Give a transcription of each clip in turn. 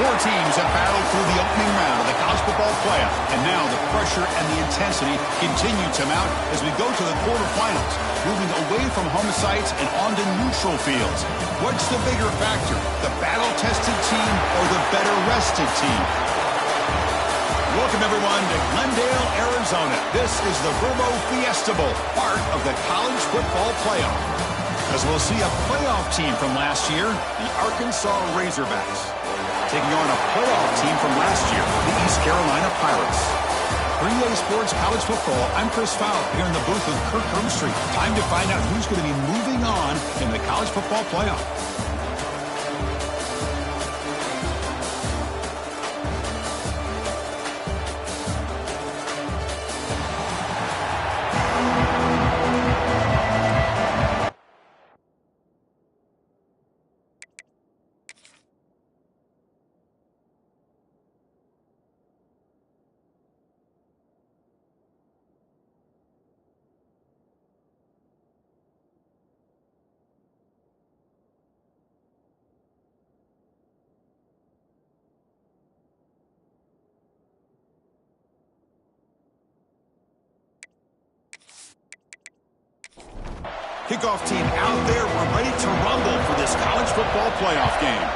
Four teams have battled through the opening round of the college football playoff, and now the pressure and the intensity continue to mount as we go to the quarterfinals, moving away from home sites and onto neutral fields. What's the bigger factor, the battle-tested team or the better-rested team? Welcome, everyone, to Glendale, Arizona. This is the Verbo Fiesta Bowl, part of the college football playoff. As we'll see a playoff team from last year, the Arkansas Razorbacks, taking on a playoff team from last year, the East Carolina Pirates. For EA Sports College Football, I'm Chris Fowle here in the booth with Kirk Herbstreit. Time to find out who's going to be moving on in the college football playoff. Kickoff team out there. We're ready to rumble for this college football playoff game.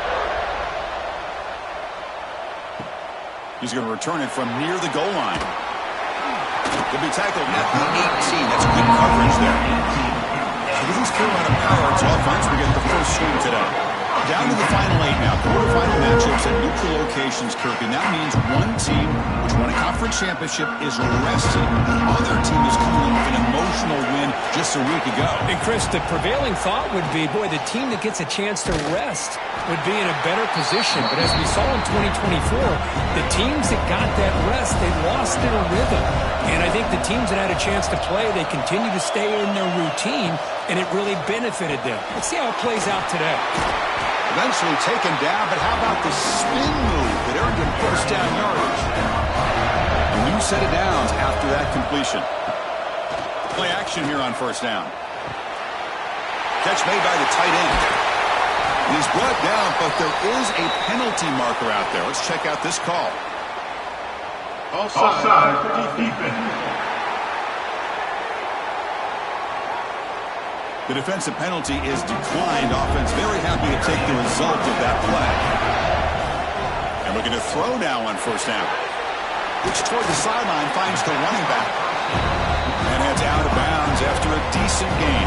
He's going to return it from near the goal line. He'll be tackled at the 18. That's good coverage there. So this is Carolina Pirates offense. We get the first swing today. Down to the final 8 now. Quarterfinal matchups at neutral locations, Kirk. And that means one team, which won a conference championship, is rested. The other team is coming off an emotional win just a week ago. And, Chris, the prevailing thought would be, boy, the team that gets a chance to rest would be in a better position. But as we saw in 2024, the teams that got that rest, they lost their rhythm. And I think the teams that had a chance to play, they continue to stay in their routine, and it really benefited them. Let's see how it plays out today. Eventually taken down, but how about the spin move that earned him first down yardage? A new set of downs after that completion. Play action here on first down. Catch made by the tight end. And he's brought down, but there is a penalty marker out there. Let's check out this call. Offside for defense. The defensive penalty is declined. Offense very happy to take the result of that play. And looking to throw now on first down. Looks toward the sideline, finds the running back. And heads out of bounds after a decent gain.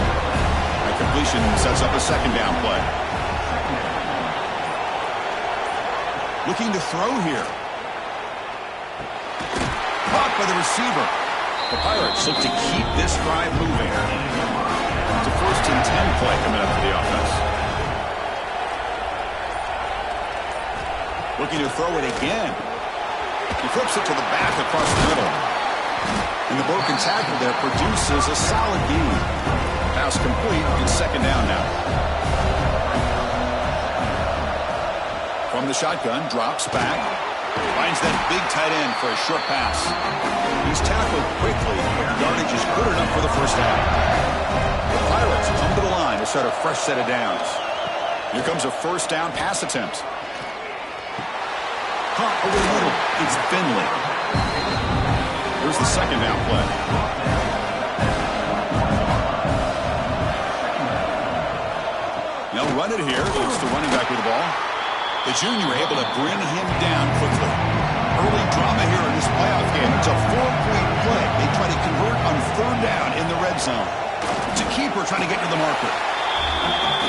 That completion sets up a second down play. Looking to throw here. Caught by the receiver. The Pirates look to keep this drive moving. It's a first and 10 play coming up for the offense. Looking to throw it again. He flips it to the back across the middle. And the broken tackle there produces a solid gain. Pass complete. It's second down now. From the shotgun, drops back. Finds that big tight end for a short pass. He's tackled quickly. Yardage is good enough for the first down. The Pirates come to the line to start a fresh set of downs. Here comes a first down pass attempt. Caught over the middle. It's Finley. Here's the second down play. They'll run it here. It's the running back with the ball. The junior able to bring him down quickly. Early drama here in this playoff game. It's a 4-point play. They try to convert on third down in the red zone. It's a keeper trying to get to the marker.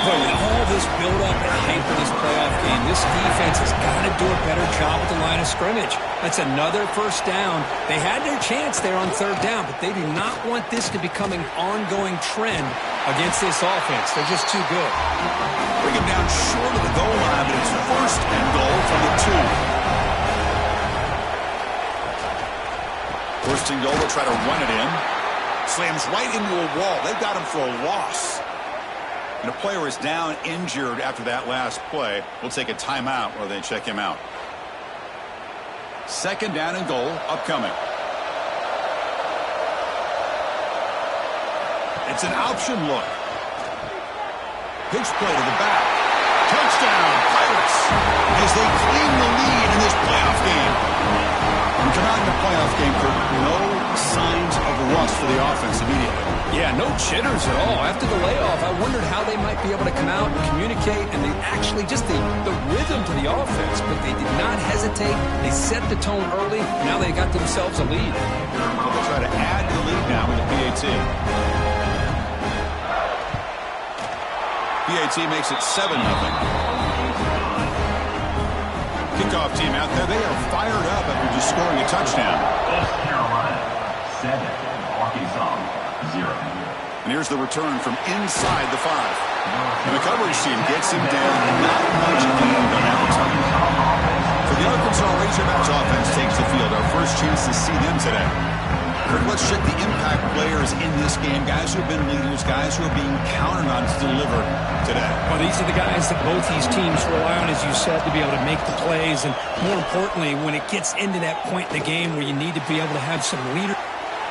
Boy, with all this build-up and hype in this playoff game, this defense has got to do a better job at the line of scrimmage. That's another first down. They had their chance there on third down, but they do not want this to become an ongoing trend against this offense. They're just too good. Bring him down short of the goal line, but it's first and goal from the 2. First and goal, they'll try to run it in. Slams right into a wall. They've got him for a loss. And a player is down injured after that last play. We'll take a timeout while they check him out. Second down and goal upcoming. It's an option look. Pitch play to the back. Touchdown, Pirates. as they claim the lead in this playoff game. And come out in the playoff game, Kurt, no signs of rust for the offense immediately. Yeah, no jitters at all. After the layoff, I wondered how they might be able to come out and communicate, and they actually just the rhythm to the offense, but they did not hesitate. They set the tone early. Now they got themselves a lead. They'll try to add to the lead now with the PAT. PAT makes it 7-0. Kickoff team out there. They are fired up after just scoring a touchdown. West Carolina 7, Arkansas 0. And here's the return from inside the 5. And the coverage team gets him down. Not much gained on that return. So the Arkansas Razorbacks offense takes the field. Our first chance to see them today. Kurt, let's check the impact players in this game. Guys who have been leaders, guys who are being counted on to deliver today. Well, these are the guys that both these teams rely on, as you said, to be able to make the plays. And more importantly, when it gets into that point in the game where you need to be able to have some leader.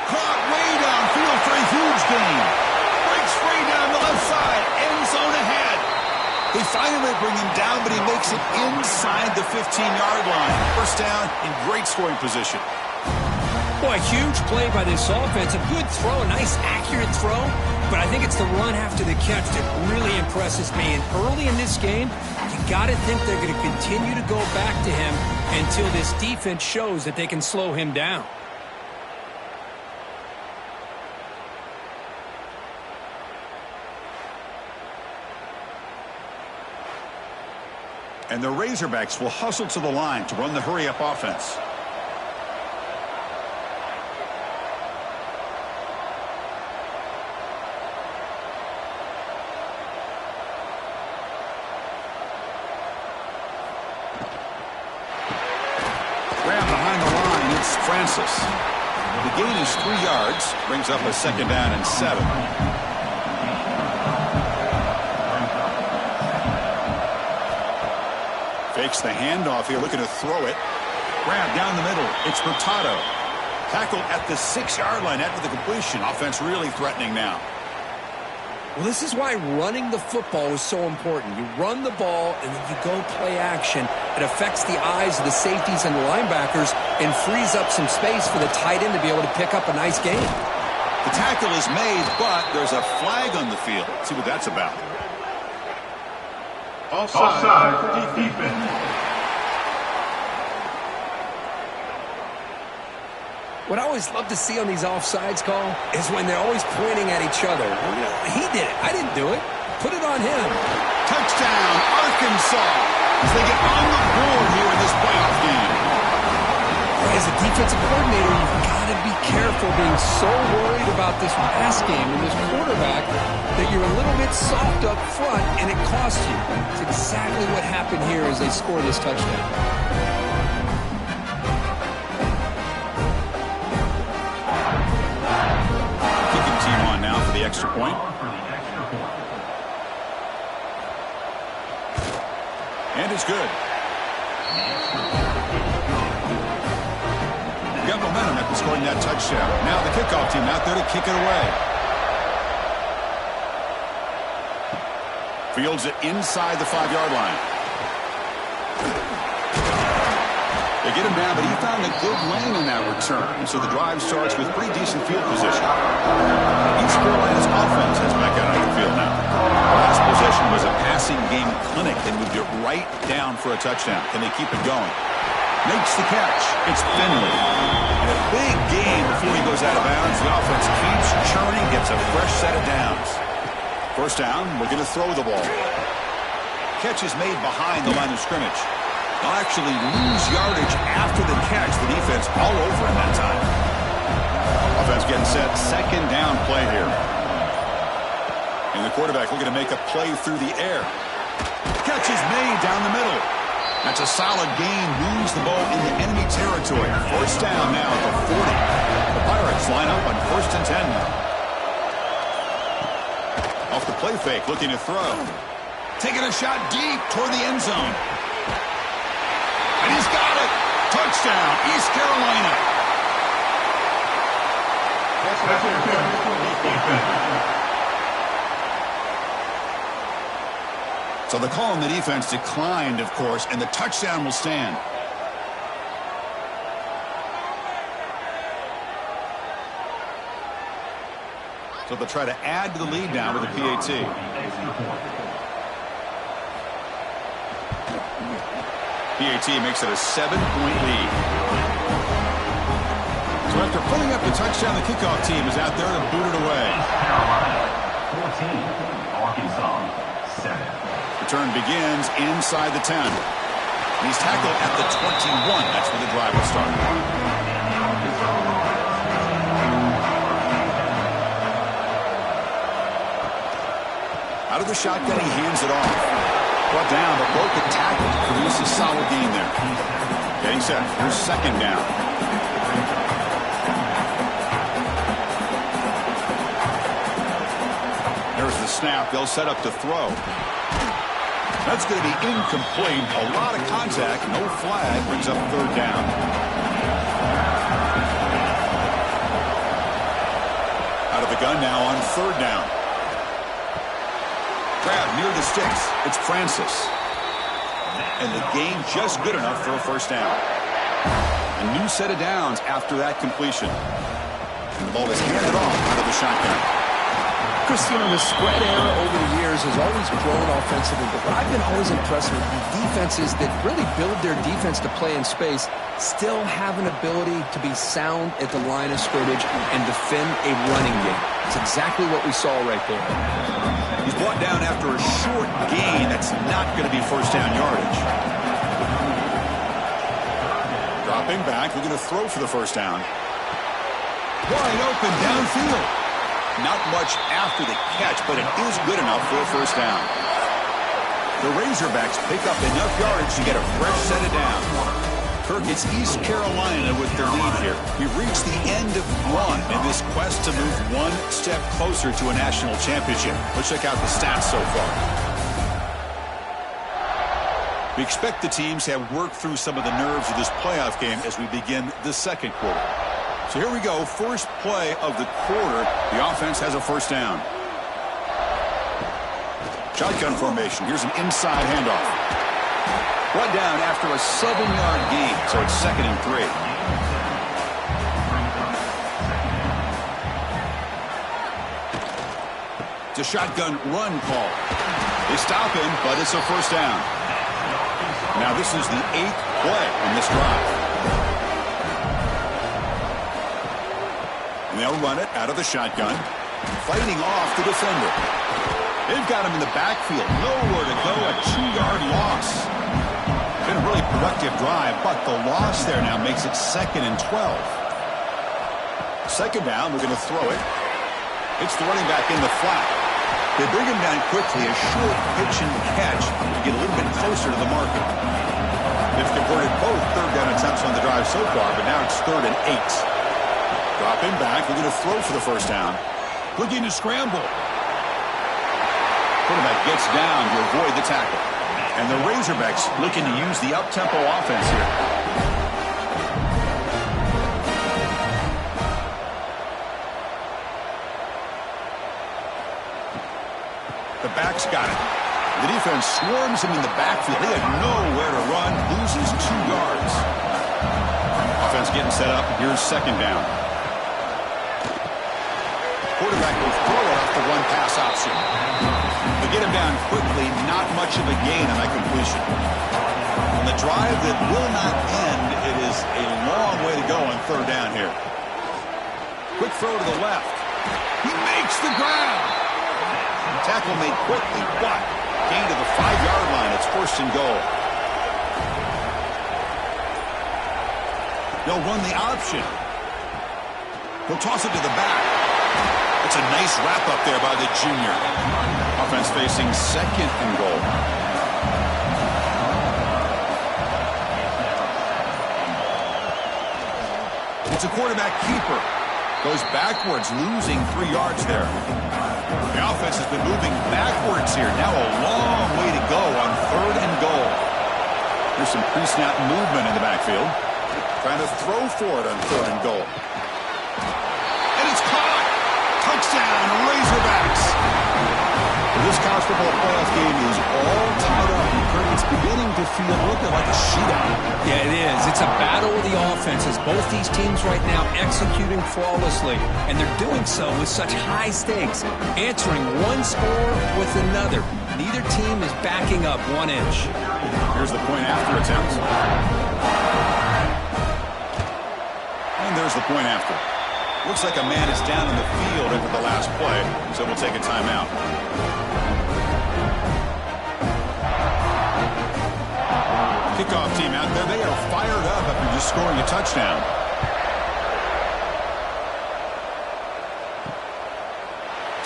Caught way downfield for a huge gain. Breaks free down the left side. End zone ahead. They finally bring him down, but he makes it inside the 15-yard line. First down in great scoring position. Boy, a huge play by this offense. A good throw, a nice, accurate throw. But I think it's the run after the catch that really impresses me. And early in this game, you got to think they're going to continue to go back to him until this defense shows that they can slow him down. And the Razorbacks will hustle to the line to run the hurry-up offense. Francis. The gain is 3 yards, brings up a second down and 7. Fakes the handoff here, looking to throw it. Grab down the middle. It's Hurtado. Tackle at the 6-yard line after the completion. Offense really threatening now. Well, this is why running the football is so important. You run the ball, and then you go play action. It affects the eyes of the safeties and the linebackers and frees up some space for the tight end to be able to pick up a nice gain. The tackle is made, but there's a flag on the field. Let's see what that's about. Offside for defense. What I always love to see on these offsides call is when they're always pointing at each other. Well, you know, he did it. I didn't do it. Put it on him. Touchdown, Arkansas, as they get on the board here in this playoff game. As a defensive coordinator, you've got to be careful being so worried about this pass game and this quarterback that you're a little bit soft up front and it costs you. It's exactly what happened here as they score this touchdown. Extra point. And it's good. Got momentum after scoring that touchdown. Now the kickoff team out there to kick it away. Fields it inside the 5-yard line. They get him down, but he found a good lane on that return. So the drive starts with pretty decent field position. East Carolina's offense has back out on the field now. Last possession was a passing game clinic. They moved it right down for a touchdown. Can they keep it going? Makes the catch. It's Finley. And a big gain before he goes out of bounds. The offense keeps churning, gets a fresh set of downs. First down, we're going to throw the ball. Catch is made behind the line of scrimmage. They'll actually lose yardage after the catch. The defense all over in that time. Offense getting set. Second down play here. And the quarterback looking to make a play through the air. Catch is made down the middle. That's a solid gain. Moves the ball into enemy territory. First down now at the 40. The Pirates line up on 1st and 10 now. Off the play fake, looking to throw. Taking a shot deep toward the end zone. And he's got it. Touchdown, East Carolina. So the call on the defense declined, of course, and the touchdown will stand. So they'll try to add to the lead now with a PAT. PAT makes it a 7-point lead. So after putting up the touchdown, the kickoff team is out there to boot it away. Carolina 14, Arkansas 7. Return begins inside the 10. He's tackled at the 21. That's where the drive will start. Out of the shotgun, he hands it off. Brought down, but broke the tackle. Produces a solid gain there. Getting set. Here's second down. There's the snap. They'll set up to throw. That's going to be incomplete. A lot of contact. No flag. Brings up third down. Out of the gun now on third down. Grab near the sticks. It's Francis. And the gain just good enough for a first down. A new set of downs after that completion. And the ball is handed off out of the shotgun. Chris, you know, the spread era over the years has always grown offensively, but what I've been always impressed with defenses that really build their defense to play in space still have an ability to be sound at the line of scrimmage and defend a running game. It's exactly what we saw right there. He's brought down after a short gain. That's not going to be first down yardage. Dropping back, looking to throw for the first down. Wide open downfield. Not much after the catch, but it is good enough for a first down. The Razorbacks pick up enough yardage to get a fresh set of downs. Kirk, it's East Carolina with their lead here. We've reached the end of one in this quest to move one step closer to a national championship. Let's check out the stats so far. We expect the teams to have worked through some of the nerves of this playoff game as we begin the second quarter. So here we go, first play of the quarter. The offense has a first down. Shotgun formation. Here's an inside handoff. One down after a 7-yard gain, so it's 2nd and 3. It's a shotgun run call. They stop him, but it's a first down. Now this is the 8th play on this drive. They'll run it out of the shotgun, fighting off the defender. They've got him in the backfield. Nowhere to go, a 2-yard loss. Been a really productive drive, but the loss there now makes it 2nd and 12. Second down, we're going to throw it. It's the running back in the flat. They bring him down quickly, a short pitch and catch to get a little bit closer to the marker. They've converted both third down attempts on the drive so far, but now it's 3rd and 8. Dropping back, we're going to throw for the first down. Looking to scramble. Quarterback gets down to avoid the tackle. And the Razorbacks looking to use the up-tempo offense here. The backs got it. The defense swarms him in the backfield. They had nowhere to run, loses 2 yards. Offense getting set up. Here's second down. Quarterback will throw it off the run-pass option. They get him down quickly, not much of a gain on that completion. On the drive that will not end, it is a long way to go on third down here. Quick throw to the left. He makes the grab. Tackle made quickly, but gain to the 5-yard line. It's 1st and goal. They'll run the option. He'll toss it to the back. It's a nice wrap-up there by the junior. Offense facing 2nd and goal. It's a quarterback keeper. Goes backwards, losing 3 yards there. The offense has been moving backwards here. Now a long way to go on 3rd and goal. There's some pre-snap movement in the backfield. Trying to throw for it on 3rd and goal. And it's caught. Touchdown, Razorbacks. This college football playoff game is all tied up. It's beginning to feel a little bit like a shootout. Yeah, it is. It's a battle of the offenses. Both these teams right now executing flawlessly, and they're doing so with such high stakes, answering one score with another. Neither team is backing up 1 inch. Here's the point after attempt. And there's the point after. Looks like a man is down in the field after the last play, so we'll take a timeout. Kickoff team out there, they are fired up after just scoring a touchdown.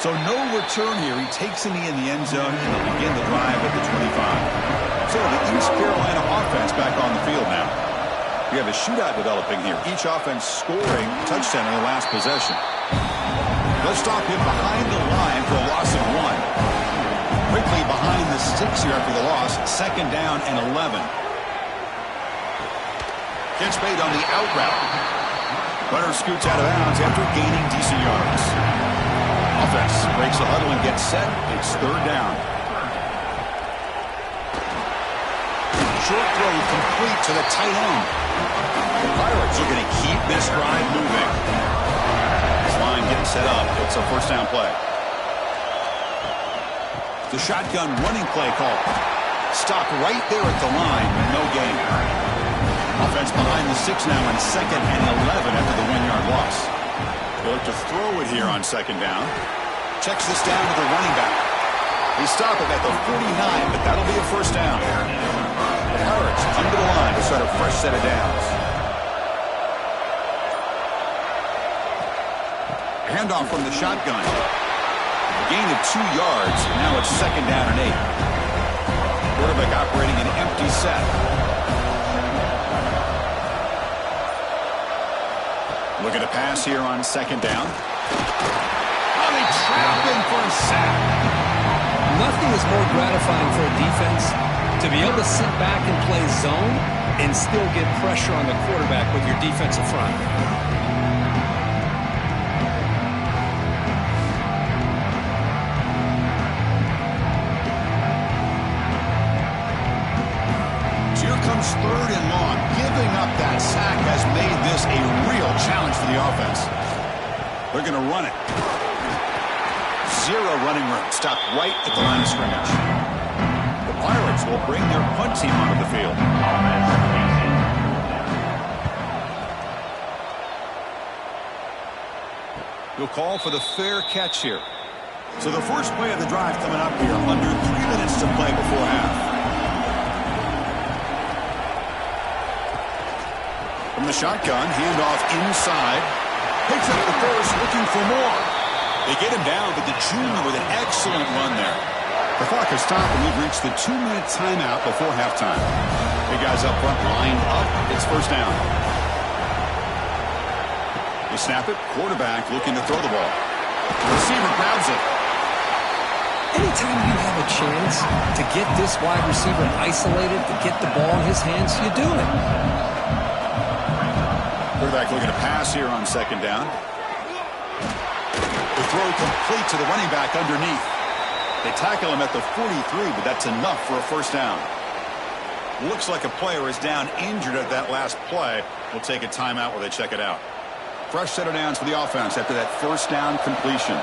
So no return here. He takes in the end zone and they begin the drive at the 25. So the East Carolina offense back on the field now. We have a shootout developing here. Each offense scoring a touchdown in the last possession. Let's stop him behind the line for a loss of 1. Quickly behind the sticks here after the loss. 2nd down and 11. Gets made on the out route. Runner scoots out of bounds after gaining decent yards. Offense breaks the huddle and gets set. It's 3rd down. Short throw complete to the tight end. The Pirates are going to keep this drive moving. This line getting set up. It's a 1st down play. The shotgun running play call. Stop right there at the line, but no gain. Offense behind the 6 now on 2nd and 11 after the 1-yard loss. They look to throw it here on 2nd down. Checks this down to the running back. They stop it at the 49, but that'll be a 1st down. The Pirates come to the line to start a fresh set of downs. Handoff from the shotgun. A gain of 2 yards. Now it's 2nd down and 8. Quarterback operating an empty set. Looking to pass here on 2nd down. Oh, they trap him for a sack. Nothing is more gratifying for a defense to be able to sit back and play zone and still get pressure on the quarterback with your defensive front. Here comes 3rd and long. Giving up that sack has made this a real challenge for the offense. They're going to run it. 0 running room. Stopped right at the line of scrimmage. The Pirates will bring their punt team onto the field. He'll call for the fair catch here. So the first play of the drive coming up here. Under 3 minutes to play before half. From the shotgun, handoff inside. Picks up the first, looking for more. They get him down, but the junior with an excellent run there. The clock has stopped, and we've reached the 2-minute timeout before halftime. Big guys up front, lined up. It's 1st down. They snap it. Quarterback looking to throw the ball. The receiver grabs it. Anytime you have a chance to get this wide receiver isolated, to get the ball in his hands, you do it. Quarterback looking to pass here on 2nd down. The throw complete to the running back underneath. They tackle him at the 43, but that's enough for a 1st down. Looks like a player is down injured at that last play. We'll take a timeout while they check it out. Fresh set of downs for the offense after that 1st down completion.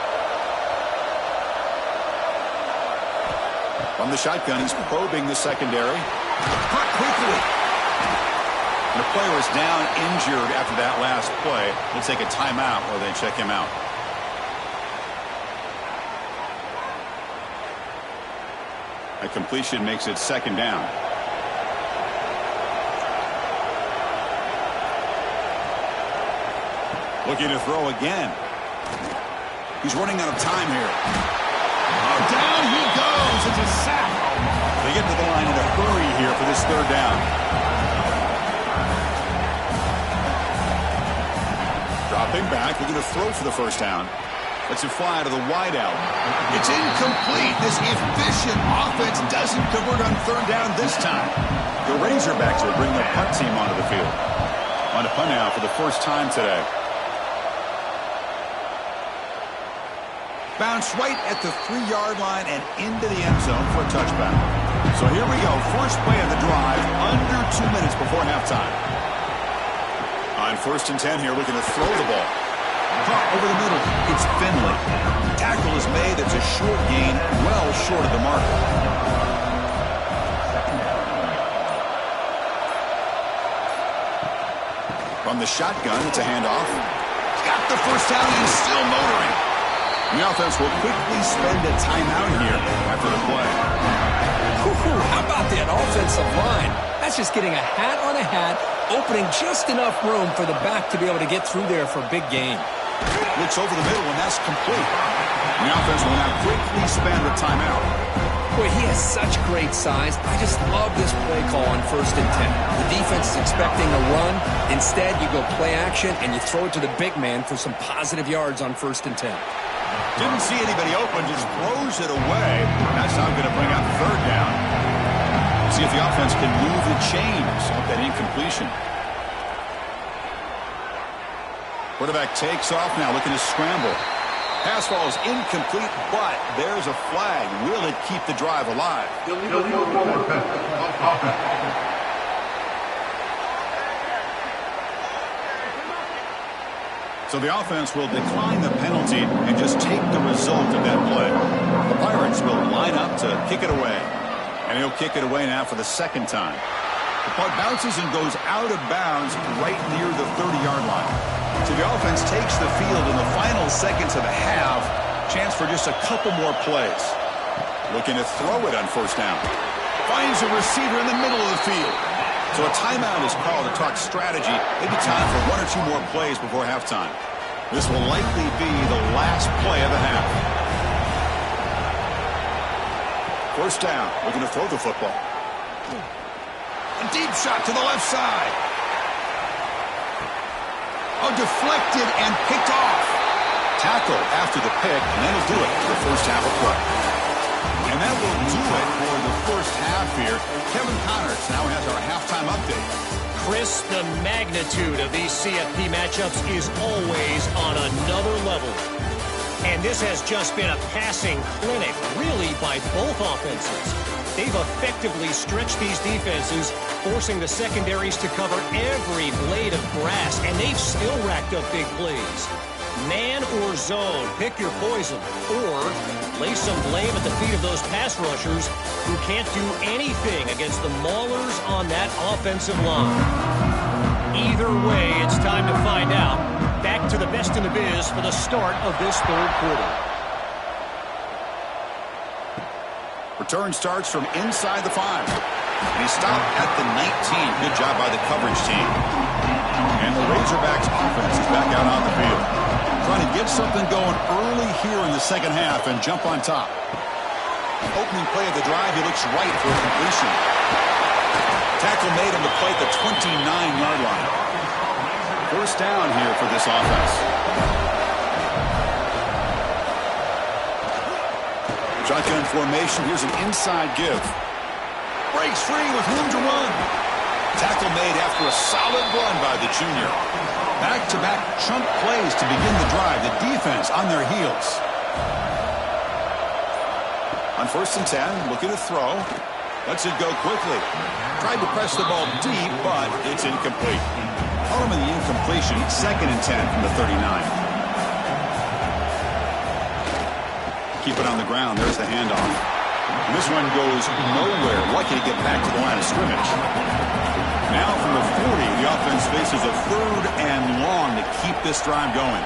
From the shotgun, he's probing the secondary. Caught quickly. The player is down injured after that last play. We'll take a timeout while they check him out. A completion makes it 2nd down. Looking to throw again. He's running out of time here. Oh, down he goes. It's a sack. They get to the line in a hurry here for this 3rd down. Dropping back, we're going to throw for the 1st down. Let's it fly to the wideout. It's incomplete. This efficient offense doesn't convert on 3rd down this time. The Razorbacks will bring their punt team onto the field. On to punt now for the first time today. Bounced right at the 3-yard line and into the end zone for a touchback. So here we go. First play of the drive, under 2 minutes before halftime. On 1st and 10 here, looking to throw the ball. Caught over the middle. It's Finley. Tackle is made. It's a short gain, well short of the marker. From the shotgun, it's a handoff. Got the first down and still motoring. The offense will quickly spend a timeout here after the play. How about that offensive line? That's just getting a hat on a hat, opening just enough room for the back to be able to get through there for a big gain. Looks over the middle, and that's complete. The offense will now quickly spend the timeout. Boy, he has such great size. I just love this play call on 1st and 10. The defense is expecting a run. Instead, you go play action, and you throw it to the big man for some positive yards on 1st and 10. Didn't see anybody open, just throws it away. That's not going to bring out 3rd down. See if the offense can move the chains off that incompletion. Quarterback takes off now, looking to scramble. Pass ball is incomplete, but there's a flag. Will it keep the drive alive? So the offense will decline the penalty and just take the result of that play. The Pirates will line up to kick it away. And he'll kick it away now for the 2nd time. The puck bounces and goes out of bounds right near the 30-yard line. So the offense takes the field in the final seconds of the half. Chance for just a couple more plays. Looking to throw it on 1st down. Finds a receiver in the middle of the field. So a timeout is called to talk strategy. Maybe time for 1 or 2 more plays before halftime. This will likely be the last play of the half. 1st down, looking to throw the football. A deep shot to the left side. Oh, deflected and picked off. Tackle after the pick, and that'll do it for the 1st half of play. And that will do it for the 1st half here. Kevin Connors now has our halftime update. Chris, the magnitude of these CFP matchups is always on another level. And this has just been a passing clinic, really, by both offenses. They've effectively stretched these defenses, forcing the secondaries to cover every blade of grass, and they've still racked up big plays. Man or zone, pick your poison, or lay some blame at the feet of those pass rushers who can't do anything against the maulers on that offensive line. Either way, it's time to find out. Back to the best in the biz for the start of this 3rd quarter. Return starts from inside the 5. And he stopped at the 19. Good job by the coverage team. And the Razorbacks offense is back out on the field. Trying to get something going early here in the 2nd half and jump on top. Opening play of the drive, he looks right for a completion. Tackle made on the play at the 29-yard line. 1st down here for this offense. Shotgun formation. Here's an inside give. Breaks free with room to run. Tackle made after a solid run by the junior. Back-to-back chunk plays to begin the drive. The defense on their heels. On 1st and 10, looking to throw. Lets it go quickly. Tried to press the ball deep, but it's incomplete. Call him in the incompletion. 2nd and 10 from the 39. Keep it on the ground. There's the handoff. And this one goes nowhere. Lucky to get back to the line of scrimmage. Now from the 40, the offense faces a 3rd and long to keep this drive going.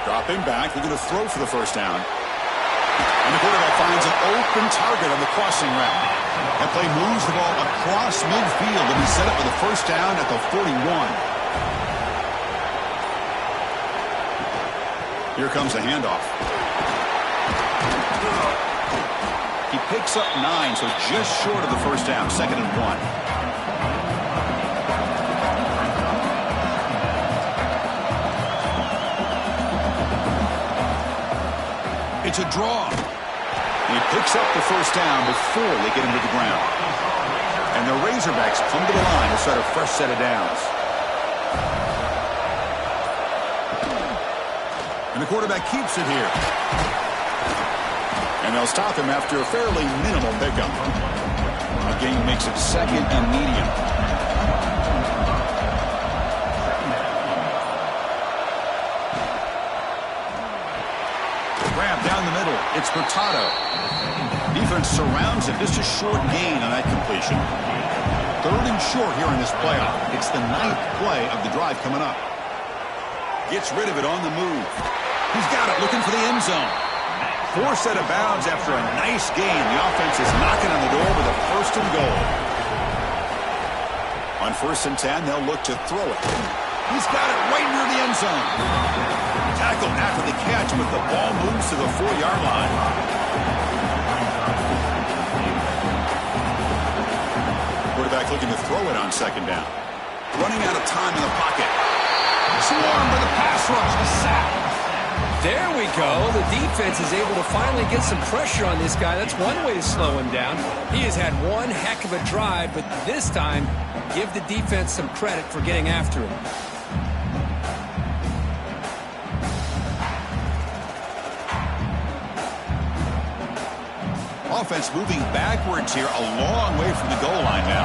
Dropping back. They're going to throw for the 1st down. And the quarterback finds an open target on the crossing route. That play moves the ball across midfield, and he set up with a 1st down at the 41. Here comes the handoff. He picks up 9, so just short of the 1st down, 2nd and 1. It's a draw. He picks up the 1st down before they get him to the ground. And the Razorbacks come to the line to start a fresh set of downs. And the quarterback keeps it here. And they'll stop him after a fairly minimal pickup. A gain makes it 2nd and medium. Grab down the middle. It's Hurtado. Defense surrounds him. Just a short gain on that completion. 3rd and short here in this playoff. It's the 9th play of the drive coming up. Gets rid of it on the move. He's got it, looking for the end zone. 4 set of bounds after a nice gain. The offense is knocking on the door with a 1st and goal. On 1st and 10, they'll look to throw it. He's got it right near the end zone. Tackled after the catch, but the ball moves to the 4-yard line. Quarterback looking to throw it on 2nd down. Running out of time in the pocket. Swarmed with a pass rush. A sack. There we go. The defense is able to finally get some pressure on this guy. That's one way to slow him down. He has had one heck of a drive, but this time, give the defense some credit for getting after him. Offense moving backwards here, a long way from the goal line now.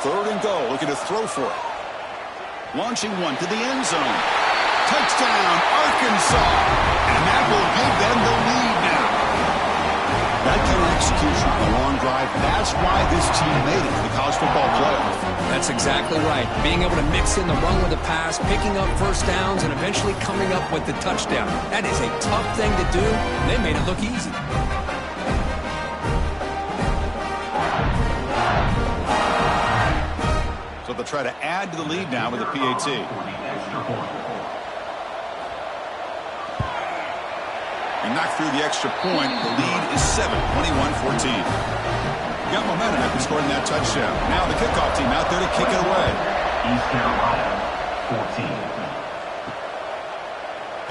3rd and goal, looking to throw for it. Launching one to the end zone. Touchdown, Arkansas. And that will give them the lead now. That kind of execution on a long drive, that's why this team made it to the college football playoff. That's exactly right. Being able to mix in the run with the pass, picking up 1st downs, and eventually coming up with the touchdown. That is a tough thing to do, and they made it look easy. So they'll try to add to the lead now with a PAT. And knocked through the extra point. The lead is 7, 21-14. Got momentum after scoring that touchdown. Now the kickoff team out there to kick it away. East Carolina, 14.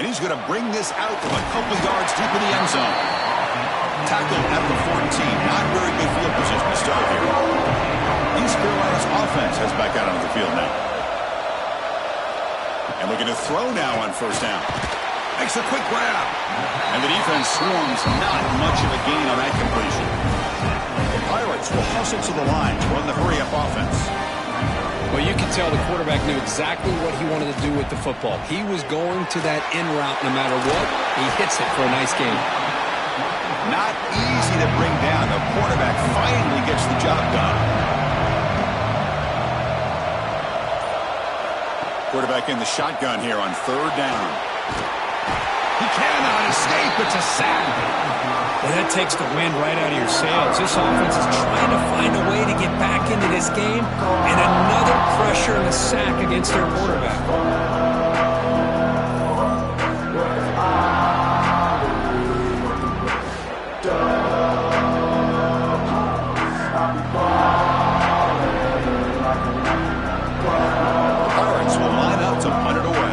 And he's going to bring this out from a couple yards deep in the end zone. Tackled at the 14. Not very good field position to start here. East Carolina's offense heads back out onto the field now. And looking to throw now on 1st down. Makes a quick grab. And the defense swarms. Not much of a gain on that completion. The Pirates will hustle to the line to run the hurry-up offense. Well, you can tell the quarterback knew exactly what he wanted to do with the football. He was going to that in route no matter what. He hits it for a nice gain. Not easy to bring down. The quarterback finally gets the job done. Quarterback in the shotgun here on 3rd down. He cannot escape. It's a sack. Well, that takes the wind right out of your sails. This offense is trying to find a way to get back into this game, and another pressure and a sack against their quarterback. Pirates will line up to punt it away.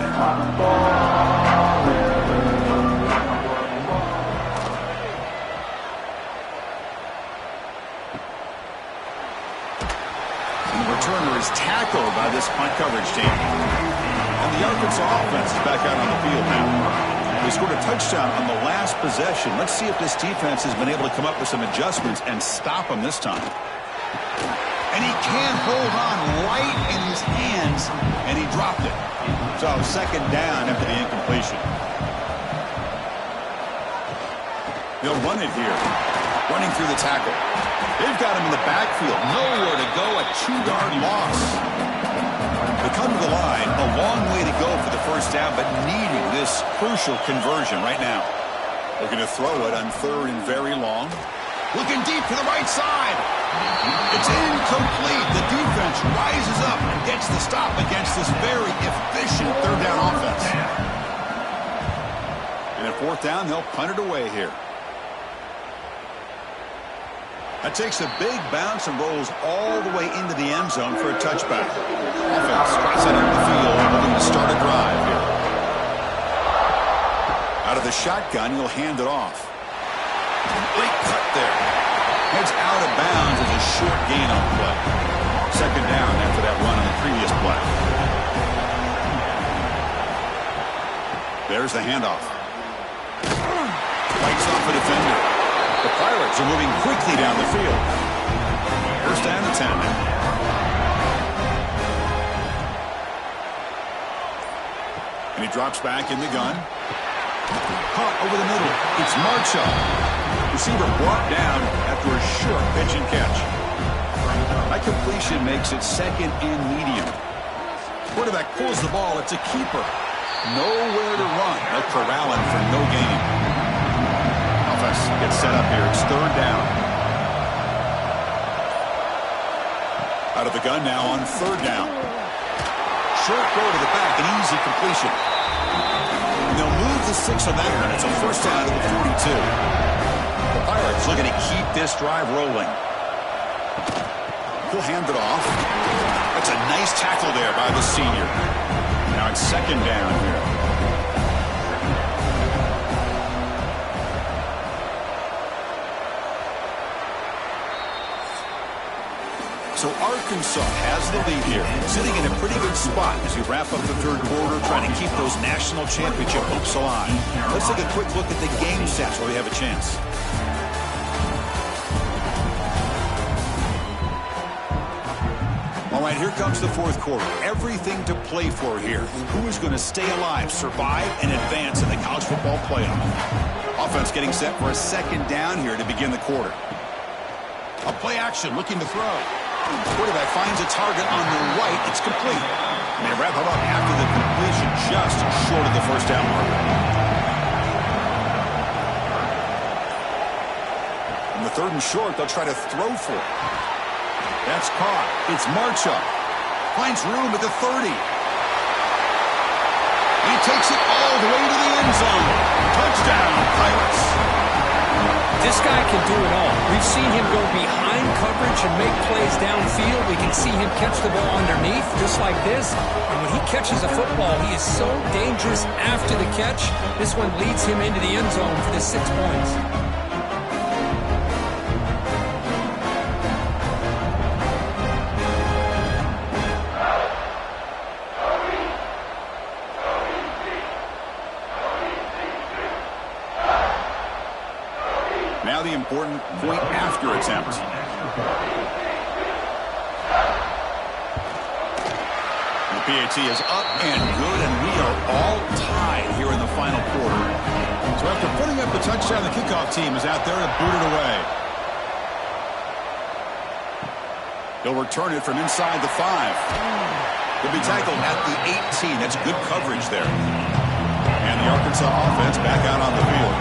Returner is tackled by this punt coverage team. And the Arkansas offense is back out on the field now. They scored a touchdown on the last possession. Let's see if this defense has been able to come up with some adjustments and stop them this time. And he can't hold on right in his hands, and he dropped it. So 2nd down after the incompletion. They'll run it here. Running through the tackle. They've got him in the backfield. Nowhere to go. A 2-yard loss. They come to the line. A long way to go for the 1st down, but needing this crucial conversion right now. Looking to throw it on 3rd and very long. Looking deep to the right side. It's incomplete. The defense rises up and gets the stop against this very efficient 3rd down offense. And at 4th down, they'll punt it away here. That takes a big bounce and rolls all the way into the end zone for a touchback. Offense tries it into the field, looking to start a drive here. Out of the shotgun, he'll hand it off. Great cut there. Heads out of bounds as a short gain on the play. 2nd down after that run on the previous play. There's the handoff. Fights off a defender. The Pirates are moving quickly down the field. First down and 10. And he drops back in the gun. Caught over the middle. It's Marshall. Receiver brought down after a short pitch and catch. That completion makes it second and medium. Quarterback pulls the ball. It's a keeper. Nowhere to run. They'll corral him for no gain. Offense gets set up here. It's third down. Out of the gun now on third down. Short throw to the back. An easy completion. And they'll move the 6 on that one. It's a first down to the 42. The Pirates looking to keep this drive rolling. He'll hand it off. That's a nice tackle there by the senior. Now it's second down here. So Arkansas has the lead here, sitting in a pretty good spot as we wrap up the third quarter, trying to keep those national championship hopes alive. Let's take a quick look at the game stats where we have a chance. All right, here comes the fourth quarter. Everything to play for here. Who is going to stay alive, survive, and advance in the college football playoff? Offense getting set for a second down here to begin the quarter. A play action, looking to throw. Quarterback finds a target on the right. It's complete. And they wrap him up after the completion, just short of the first down mark. On the third and short, they'll try to throw for it. That's caught. It's Marchuk. Finds room at the 30. He takes it all the way to the end zone. Touchdown, Pirates. This guy can do it all. We've seen him go behind coverage and make plays downfield. We can see him catch the ball underneath, just like this. And when he catches a football, he is so dangerous after the catch. This one leads him into the end zone for the 6 points. Now the important point after attempt. The PAT is up and good, and we are all tied here in the final quarter. So after putting up the touchdown, the kickoff team is out there to boot it away. He'll return it from inside the 5. He'll be tackled at the 18. That's good coverage there. And the Arkansas offense back out on the field.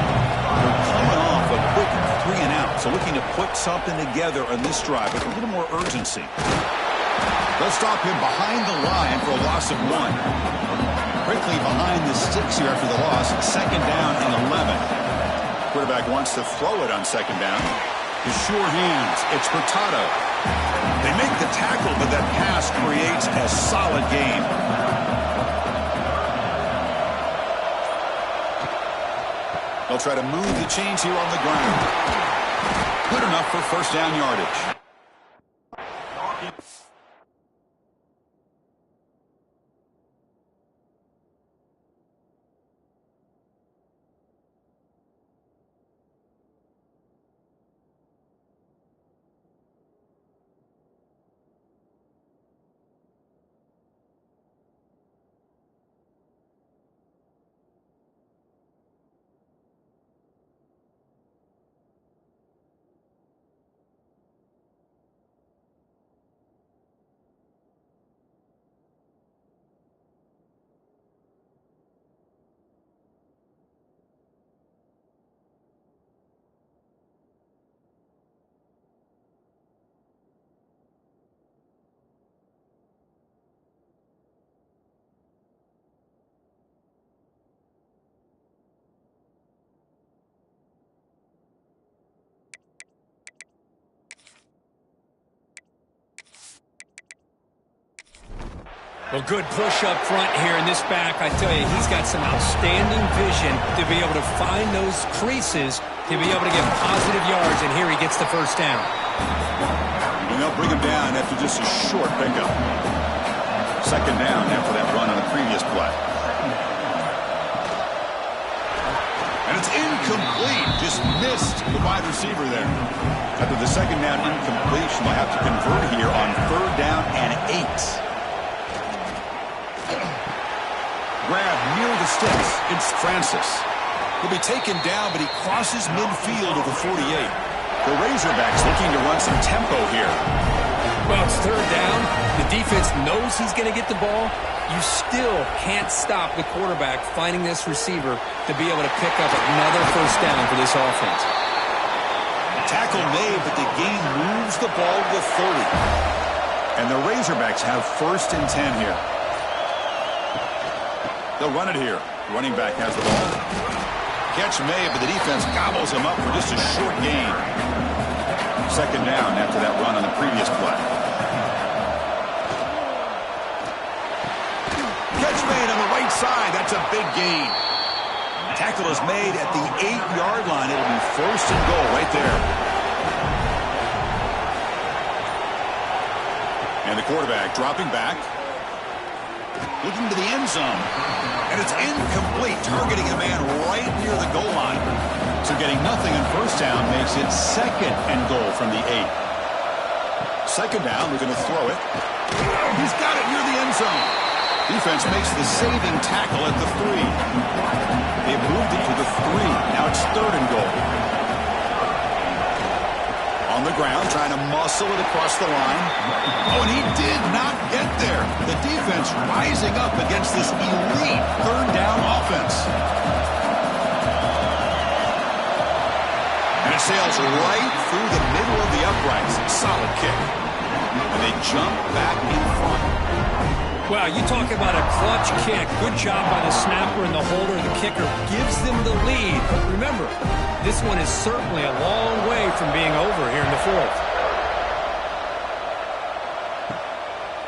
They're coming off a quick 3 and out, so looking to put something together on this drive with a little more urgency. They'll stop him behind the line for a loss of 1. Quickly behind the 6 here after the loss. Second down and 11. Quarterback wants to throw it on second down. His sure hands. It's Hurtado. They make the tackle, but that pass creates a solid gain. They'll try to move the chains here on the ground. Good enough for first down yardage. Well, good push up front here in this back. I tell you, he's got some outstanding vision to be able to find those creases, to be able to get positive yards, and here he gets the first down. And they'll bring him down after just a short pickup. Second down after that run on the previous play. And it's incomplete. Just missed the wide receiver there. After the second down incompletion, they'll have to convert here on 3rd down and 8. Grab near the sticks. It's Francis. He'll be taken down, but he crosses midfield of the 48. The Razorbacks looking to run some tempo here. Well, it's 3rd down. The defense knows he's going to get the ball. You still can't stop the quarterback finding this receiver to be able to pick up another 1st down for this offense. Tackle made, but the game moves the ball to the 30. And the Razorbacks have 1st and 10 here. They'll run it here. Running back has the ball. Catch made, but the defense gobbles him up for just a short gain. 2nd down after that run on the previous play. Catch made on the right side. That's a big gain. Tackle is made at the 8-yard line. It'll be 1st and goal right there. And the quarterback dropping back. Looking to the end zone. And it's incomplete, targeting a man right near the goal line. So getting nothing on 1st down makes it 2nd and goal from the 8. 2nd down, we're going to throw it. He's got it near the end zone. Defense makes the saving tackle at the 3. They've moved it to the 3. Now it's 3rd and goal. On the ground, trying to muscle it across the line. Oh, and he did not get there. The defense rising up against this elite 3rd down offense. And it sails right through the middle of the uprights. Solid kick. And they jump back in front. Well, you talk about a clutch kick. Good job by the snapper and the holder. The kicker gives them the lead. But remember, this one is certainly a long way from being over here in the 4th.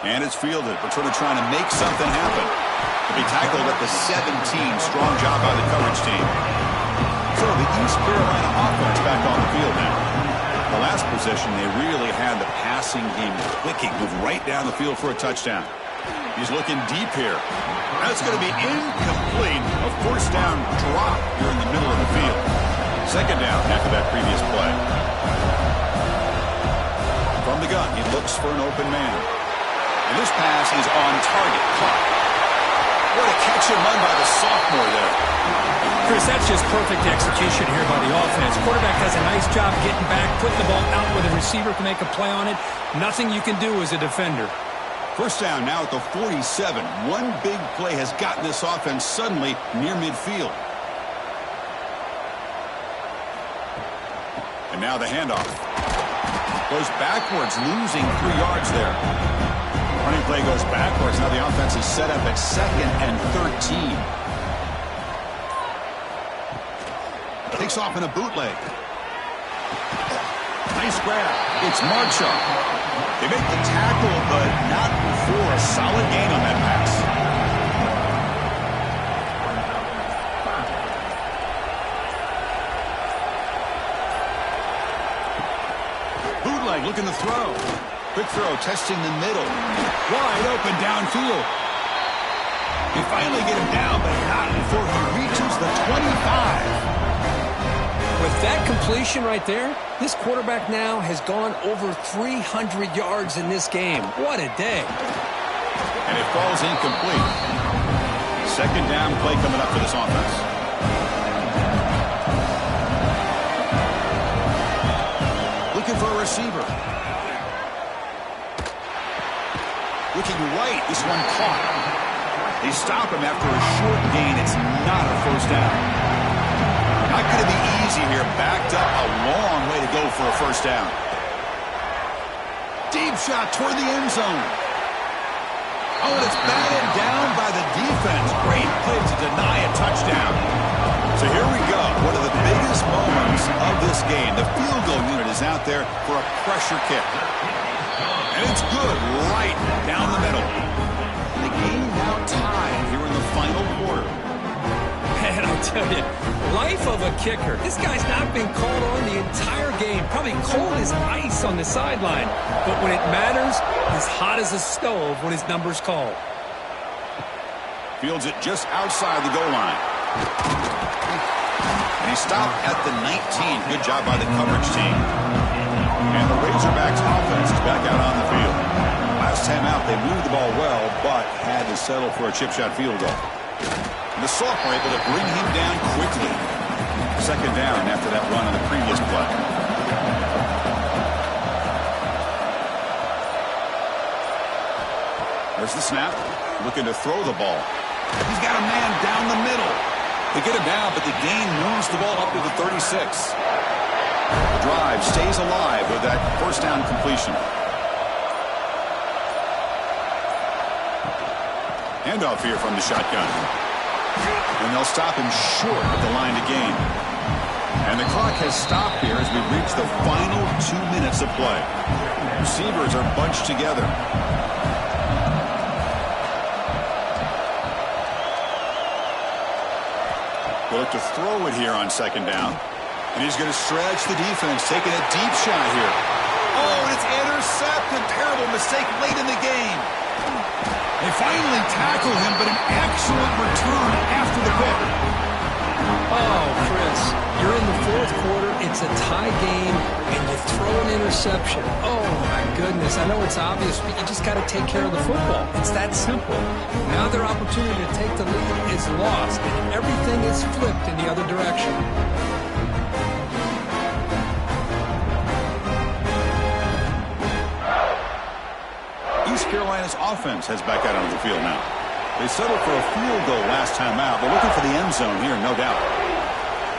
And it's fielded. Returner trying to make something happen. To be tackled at the 17. Strong job by the coverage team. So the East Carolina offense back on the field now. The last possession, they really had the passing game clicking. Move right down the field for a touchdown. He's looking deep here. That's going to be incomplete. A 1st down drop here in the middle of the field. 2nd down after that previous play. From the gun, he looks for an open man. And this pass is on target. Caught. What a catch and run by the sophomore there. Chris, that's just perfect execution here by the offense. Quarterback does a nice job getting back, putting the ball out where the receiver can make a play on it. Nothing you can do as a defender. 1st down now at the 47. One big play has gotten this offense suddenly near midfield. And now the handoff. Goes backwards, losing 3 yards there. Running play goes backwards. Now the offense is set up at 2nd and 13. Takes off in a bootleg. Nice grab. It's Marshall. They make the tackle, but not before a solid gain on that pass. Bootleg looking to throw. Quick throw, testing the middle. Wide open downfield. They finally get him down, but not before he reaches the 25. With that completion right there, this quarterback now has gone over 300 yards in this game. What a day. And it falls incomplete. 2nd down play coming up for this offense. Looking for a receiver. Looking right. This one caught. They stop him after a short gain. It's not a 1st down. Not going to be easy here. Backed up a long way to go for a 1st down. Deep shot toward the end zone. Oh, and it's batted down by the defense. Great play to deny a touchdown. So here we go. One of the biggest moments of this game. The field goal unit is out there for a pressure kick. And it's good right down the middle. The game now tied here in the final quarter. Man, I tell you, life of a kicker. This guy's not been called on the entire game. Probably cold as ice on the sideline. But when it matters, he's hot as a stove when his number's called. Fields it just outside the goal line. And he stopped at the 19. Good job by the coverage team. And the Razorbacks offense is back out on the field. Last time out, they moved the ball well, but had to settle for a chip shot field goal. And the sophomore able to bring him down quickly. Second down after that run on the previous play. There's the snap. Looking to throw the ball. He's got a man down the middle. They get him down, but the gain moves the ball up to the 36. The drive stays alive with that first down completion. Handoff here from the shotgun. And they'll stop him short of the line to gain. And the clock has stopped here as we reach the final 2 minutes of play. Receivers are bunched together. We'll look to throw it here on second down. And he's going to stretch the defense, taking a deep shot here. Oh, and it's intercepted. Terrible mistake late in the game. They finally tackle him, but an excellent return after the pick. Oh, Chris, you're in the fourth quarter. It's a tie game, and you throw an interception. Oh, my goodness. I know it's obvious, but you just got to take care of the football. It's that simple. Now their opportunity to take the lead is lost, and everything is flipped in the other direction. East Carolina's offense heads back out onto the field now. They settled for a field goal last time out. They're looking for the end zone here, no doubt.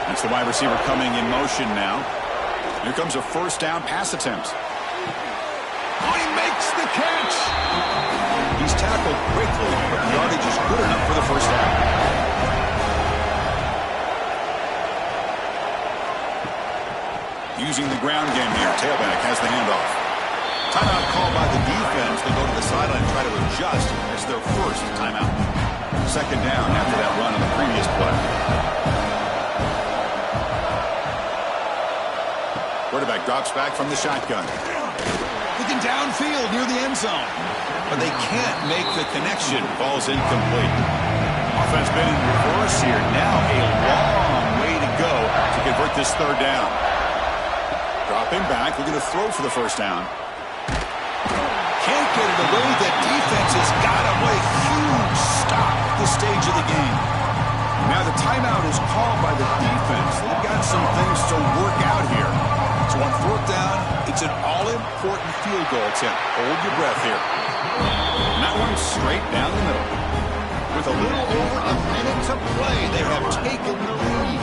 That's the wide receiver coming in motion now. Here comes a first down pass attempt. Oh, he makes the catch! He's tackled quickly, but the yardage is good enough for the first down. Using the ground game here. Tailback has the handoff. Timeout called by the defense. They go to the sideline and try to adjust. It's their first timeout. Second down after that run on the previous play. Quarterback drops back from the shotgun. Looking downfield near the end zone. But they can't make the connection. Ball's incomplete. Offense been in reverse here. Now a long way to go to convert this third down. Dropping back. Looking to throw for the first down. Can't get it away. The defense has got him. What a huge stop at this stage of the game. Now the timeout is called by the defense. They've got some things to work out here. So on fourth down, it's an all-important field goal attempt. Hold your breath here. And that one straight down the middle. With a little over a minute to play, they have taken the lead.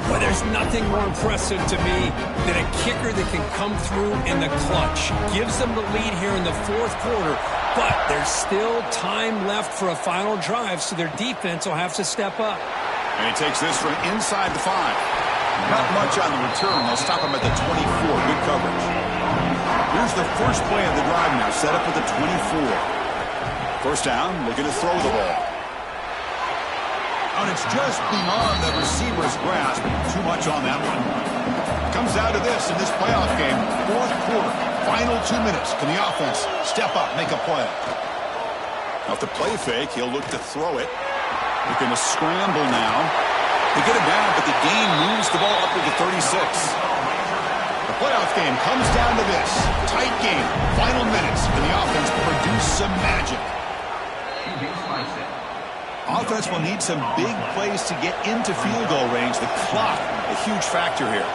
Well, there's nothing more impressive to me than a kicker that can come through in the clutch. Gives them the lead here in the fourth quarter, but there's still time left for a final drive, so their defense will have to step up. And he takes this from inside the 5. Not much on the return. They'll stop him at the 24. Good coverage. Here's the first play of the drive now, set up at the 24. First down, looking to throw the ball. And it's just beyond the receiver's grasp. Too much on that one. Comes down to this in this playoff game. Fourth quarter. Final 2 minutes. Can the offense step up, make a play? Now, if the play fake, he'll look to throw it. Looking to scramble now. They get him down, but the gain moves the ball up to the 36. The playoff game comes down to this. Tight game. Final minutes. Can the offense produce some magic? Offense will need some big plays to get into field goal range. The clock, a huge factor here.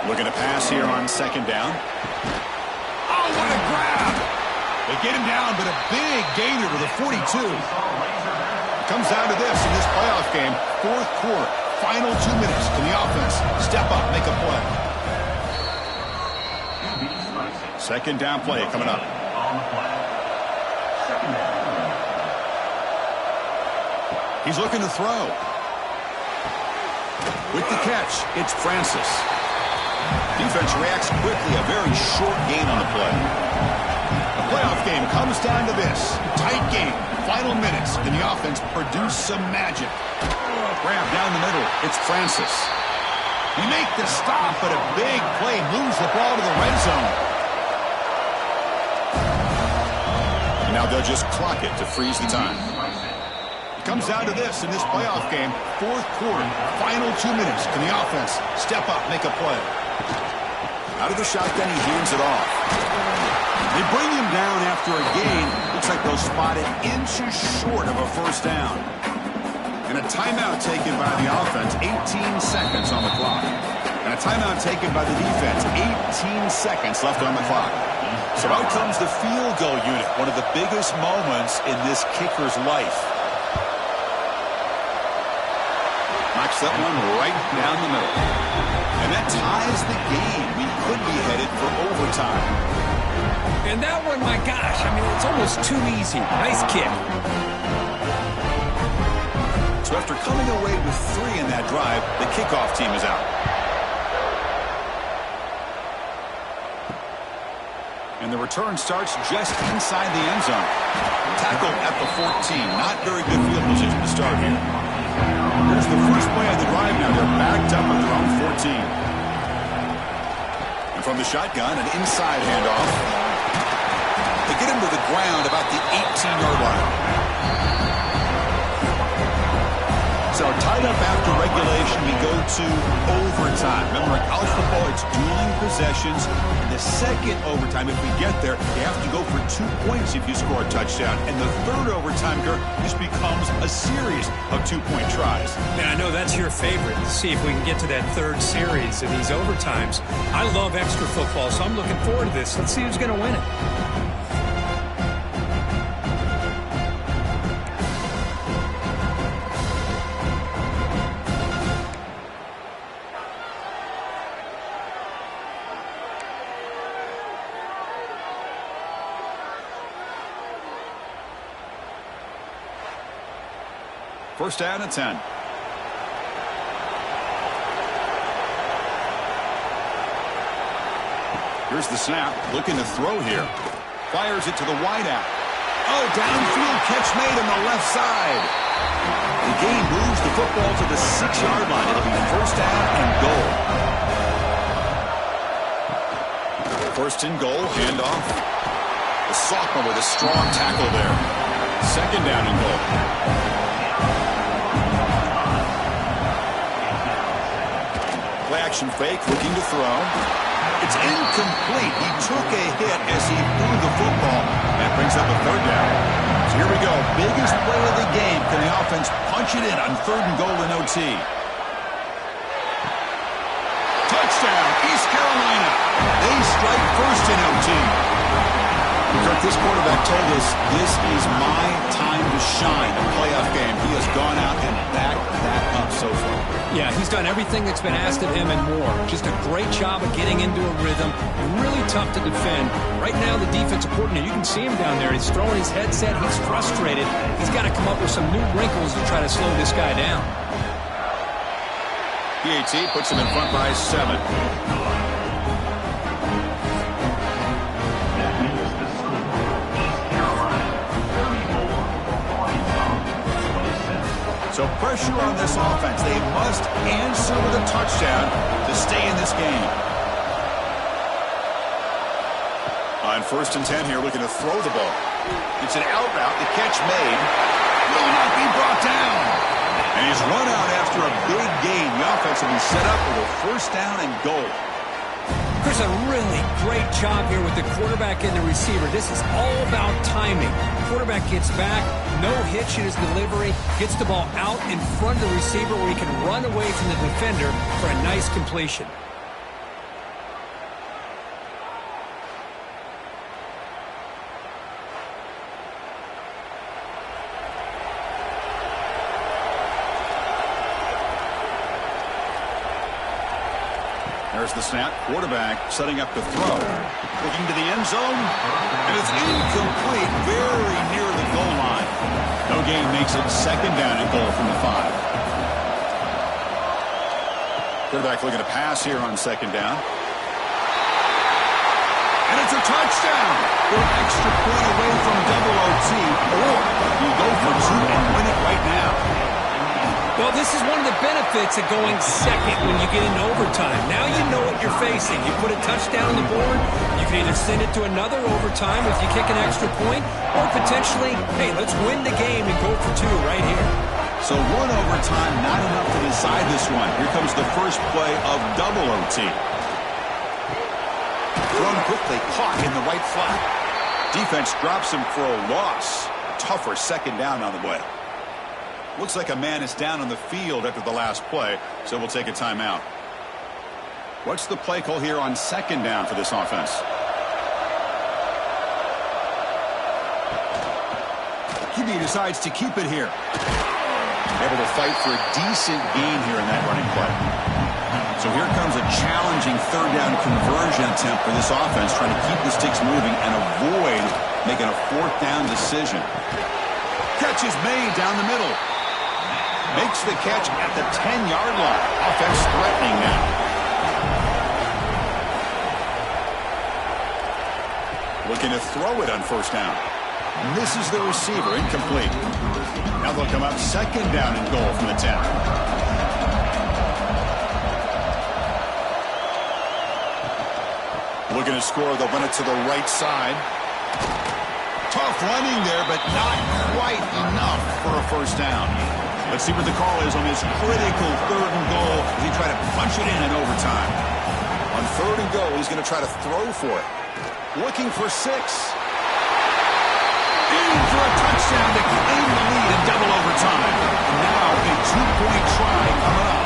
Looking to pass here on second down. Oh, what a grab! They get him down, but a big gainer to the 42. It comes down to this in this playoff game. Fourth quarter, final 2 minutes. Can the offense step up, make a play? Second down play coming up. He's looking to throw. With the catch, it's Francis. Defense reacts quickly. A very short gain on the play. The playoff game comes down to this. Tight game. Final minutes. Can the offense produce some magic? Grab down the middle. It's Francis. He make the stop, but a big play moves the ball to the red zone. And now they'll just clock it to freeze the time. Comes down to this in this playoff game. Fourth quarter, final 2 minutes. Can the offense step up, make a play? Out of the shotgun, he hands it off. They bring him down after a gain. Looks like they'll spot it inches short of a first down. And a timeout taken by the offense. 18 seconds on the clock. And a timeout taken by the defense. 18 seconds left on the clock. So out comes the field goal unit. One of the biggest moments in this kicker's life. Knocks that one right down the middle. And that ties the game. We could be headed for overtime. And that one, my gosh, I mean, it's almost too easy. Nice kick. So after coming away with 3 in that drive, the kickoff team is out. And the return starts just inside the end zone. Tackled at the 14. Not very good field position to start here. Here's the first play of the drive now. They're backed up at their own 14. And from the shotgun, an inside handoff. They get him to the ground about the 18-yard line. So tied up after regulation, we go to overtime. Remember, in college football, it's dueling possessions. In the second overtime, if we get there, you have to go for 2 points if you score a touchdown. And the third overtime, Kirk, this becomes a series of 2-point tries. And I know that's your favorite. See if we can get to that third series of these overtimes. I love extra football, so I'm looking forward to this. Let's see who's going to win it. First down at 10. Here's the snap. Looking to throw here. Fires it to the wideout. Oh, downfield catch made on the left side. The game moves the football to the 6-yard line. It'll be first down and goal. First and goal. Handoff. The sophomore with a strong tackle there. Second down and goal. Action fake, looking to throw. It's incomplete. He took a hit as he threw the football. That brings up a third down. So here we go. Biggest play of the game. Can the offense punch it in on third and goal in OT? Touchdown, East Carolina. They strike first in OT. Kirk, this quarterback told us this is my time to shine. A playoff game. He has gone out and backed that up so far. Yeah, he's done everything that's been asked of him and more. Just a great job of getting into a rhythm. Really tough to defend. Right now, the defensive coordinator, you can see him down there. He's throwing his headset. He's frustrated. He's got to come up with some new wrinkles to try to slow this guy down. PAT puts him in front by 7. So pressure on this offense. They must answer with a touchdown to stay in this game. On first and 10 here, looking to throw the ball. It's an out route. The catch made. Will not be brought down. And he's run out after a big gain. The offense will be set up with a first down and goal. There's a really great job here with the quarterback and the receiver. This is all about timing. Quarterback gets back, no hitch in his delivery, gets the ball out in front of the receiver where he can run away from the defender for a nice completion. There's the snap. Quarterback setting up to throw. Looking to the end zone. And it's incomplete. Very near the goal line. No gain makes it second down and goal from the 5. Quarterback looking to pass here on second down. And it's a touchdown. We're an extra point away from double OT. Or you go for 2 and win it right now. Well, this is one of the benefits of going second when you get into overtime. Now you know what you're facing. You put a touchdown on the board, you can either send it to another overtime if you kick an extra point, or potentially, hey, let's win the game and go for two right here. So one overtime, not enough to decide this one. Here comes the first play of double OT. Thrown quickly, caught in the right flat. Defense drops him for a loss. Tougher second down on the way. Looks like a man is down on the field after the last play, so we'll take a timeout. What's the play call here on second down for this offense? QB decides to keep it here. Able to fight for a decent gain here in that running play. So here comes a challenging third down conversion attempt for this offense, trying to keep the sticks moving and avoid making a fourth down decision. Catch is made down the middle. Makes the catch at the 10-yard line. Offense threatening now. Looking to throw it on first down. Misses the receiver, incomplete. Now they'll come up second down and goal from the 10. Looking to score, they'll run it to the right side. Tough running there, but not quite enough for a first down. Let's see what the call is on this critical third and goal as he try to punch it in overtime. On third and goal, he's going to try to throw for it. Looking for 6. In for a touchdown to claim the lead in double overtime. And now a 2-point try coming up.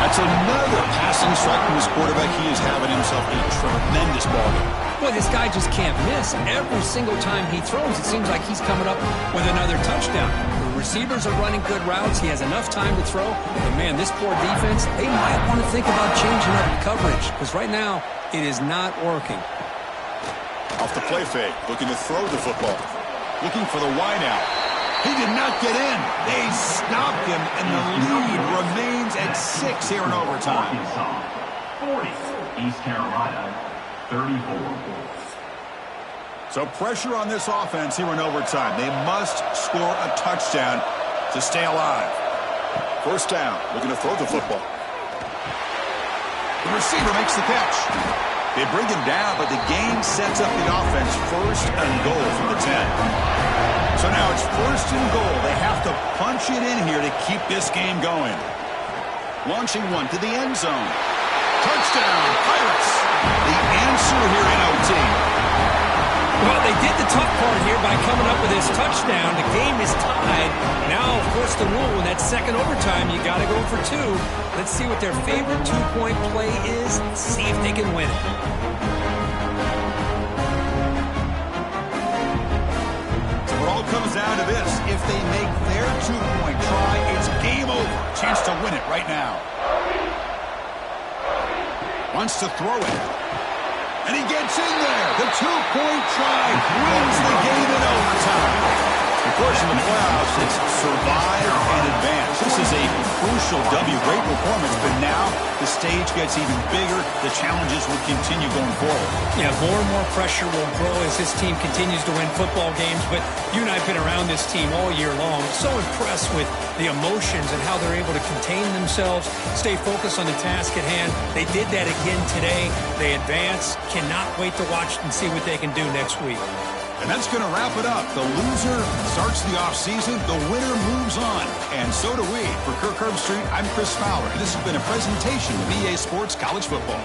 That's another passing strike from his quarterback. He is having himself a tremendous ball game. Boy, this guy just can't miss. Every single time he throws, it seems like he's coming up with another touchdown. The receivers are running good routes. He has enough time to throw. But, man, this poor defense, they might want to think about changing up coverage because right now it is not working. Off the play fake, looking to throw the football. Looking for the wideout. He did not get in. They stopped him, and the lead remains at 6 here in overtime. Arkansas, 40. East Carolina, 34. So pressure on this offense here in overtime. They must score a touchdown to stay alive. First down, looking to throw the football. The receiver makes the catch. They bring him down, but the game sets up the offense first and goal from the 10. So now it's first and goal. They have to punch it in here to keep this game going. Launching one to the end zone. Touchdown, Pirates. The answer here in OT. Well, they did the tough part here by coming up with this touchdown. The game is tied. Now, of course, the rule in that second overtime, you got to go for 2. Let's see what their favorite 2-point play is. See if they can win it. So it all comes down to this. If they make their 2-point try, it's game over. Chance to win it right now. Wants to throw it. And he gets in there. The 2-point try wins the game in overtime. Of course, in the playoffs, it's survive and advance. This is a crucial W. Great performance, but now the stage gets even bigger. The challenges will continue going forward. Yeah, more and more pressure will grow as this team continues to win football games. But you and I have been around this team all year long. So impressed with the emotions and how they're able to contain themselves, stay focused on the task at hand. They did that again today. They advance. Cannot wait to watch and see what they can do next week. And that's going to wrap it up. The loser starts the offseason. The winner moves on. And so do we. For Kirk Herbstreit, I'm Chris Fowler. This has been a presentation of EA Sports College Football.